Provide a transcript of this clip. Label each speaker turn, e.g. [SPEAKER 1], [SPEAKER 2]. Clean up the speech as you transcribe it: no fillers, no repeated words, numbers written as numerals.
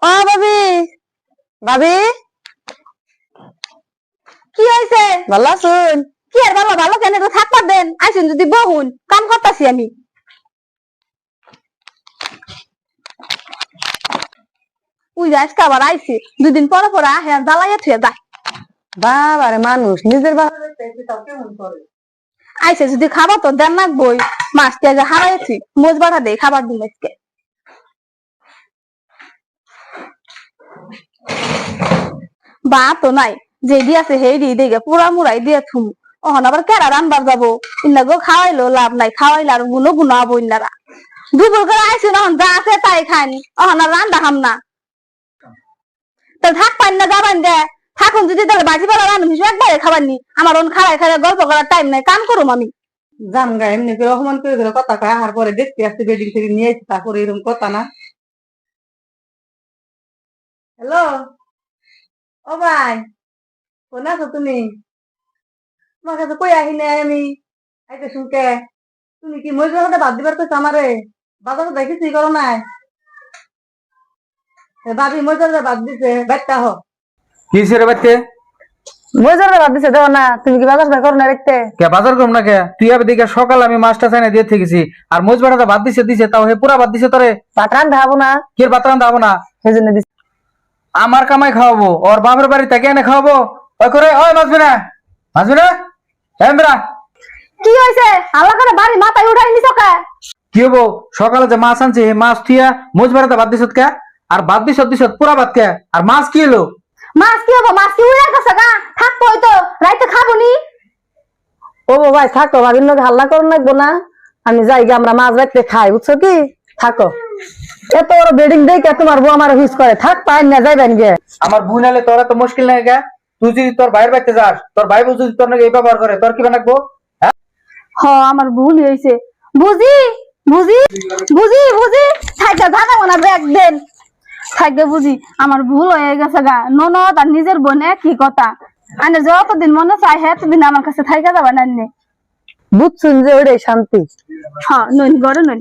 [SPEAKER 1] ও ভাবি, ভাবি কি হয়েছে? ভালো আছুন? কি আর ভালো, ভালো কেন তো থাকবার দেন। আইসুন যদি বহুন কাম করতেছি আমি। উই আজকে আবার আইছি, দুদিন পরে পরে আহে আর জ্বালাইয়া থুয়ে যায়। বাবারে মানুষ নিজের আইসে যদি খাবার তো দেন রাখবই। মাছটি আগে হারাইছি, মোজ বাড়া দেই খাবার দিন আজকে। বা তো নাই, যে দিয়েছে সেই দিয়ে দেখে পুরা মুড়াই দিয়ে থুম। ওহন আবার কেরা রান্নার যাবো, ইন্না গো খাওয়াইলো লাভ নাই, খাওয়াইলে আর গুলো গুণ হবো ইন্নারা। দুপুর করে আইসি নহন যা আছে তাই খাইনি, ওহন আর রান্না খাম না। তা থাক পান না যাবেন দে, থাকুন যদি তাহলে বাজি পালা রান্না কিছু একবারে খাবার নি। আমার ওন খাড়াই খাড়াই গল্প করার টাইম নাই, কাম করুম আমি।
[SPEAKER 2] জাম গা এমনি করে অপমান করে দিল কথা কয় আর পরে দেখতে আসছে বেডিং থেকে নিয়ে আসছে তারপরে এরকম কথা না। হ্যালো ও ভাই, কোন আছো তুমি? তোমার কাছে কই আহি নাই আমি, আইতে শুনকে তুমি কি মজুর হাতে বাদ দিবার কইছো আমারে? বাজারে যাই কিছুই করো নাই? ভাবি মজুরে বাদ দিছে বাইরটা হ।
[SPEAKER 3] কি হইছে রে বাচ্চা?
[SPEAKER 1] মজার বাদ দিছে দেও না, তুমি কি বাজার করো না দেখতে?
[SPEAKER 3] কে বাজার করব না কে? তুই আবে দেখে সকাল আমি মাছটা চাইনা দিয়ে থেকেছি আর মোজ বাটাটা বাদ দিছে তাও হে পুরা বাদ দিছে তোরে।
[SPEAKER 1] পাত্রান ধাবো না,
[SPEAKER 3] কি বাতান দাও না?
[SPEAKER 1] সেজন্য দিছে।
[SPEAKER 3] আমার কামাই খাওয়াবো ওর বাপের বাড়ি তাকে এনে খাওয়াবো? ওই করে ওই মাছবি না, মাছবি না এমরা।
[SPEAKER 1] কি হয়েছে? আল্লাহ করে বাড়ি মাথায় উঠাই নিছো কে?
[SPEAKER 3] কি হবো? সকালে যে মাছ আনছে হে মাছ থিয়া মোজ বাটাটা বাদ দিছত কে? আর বাদ দিছত পুরা বাদ কে? আর মাছ কি হলো?
[SPEAKER 1] মাছ কি হবো? মাছ কি উড়ে গেছে গা? থাকবো হয়তো, রাইতে খাবো নি। ও ভাই থাকো, ভাবির লোক হাল্লা করো লাগবো না। আমি যাই গে, আমরা মাছ বাইতে খাই, বুঝছো কি? থাকো। এত বড় বেডিং দেখে তোমার বউ আমার হুইস করে, থাক পাই না যাইবেন গে।
[SPEAKER 3] আমার বোন আলে তোরা তো মুশকিল নাই কে? তুই যদি তোর ভাইয়ের বাড়িতে যাস, তোর ভাই বউ যদি তোর নাকি এই ব্যবহার করে, তোর কি বানাকবো?
[SPEAKER 1] হ আমার ভুল হয়েছে, বুঝি বুঝি বুঝি বুঝি। থাকবে জানাবো না একদিন, থাকবে বুঝি আমার ভুল হয়ে গেছে গা। ননদ আর নিজের বোন কি কথা, আনে যতদিন মনে চাই এতদিন আমার কাছে থাইকা যাবে না। বুঝছুন যে ওটাই শান্তি। হ্যাঁ নইন গড়ে নইন।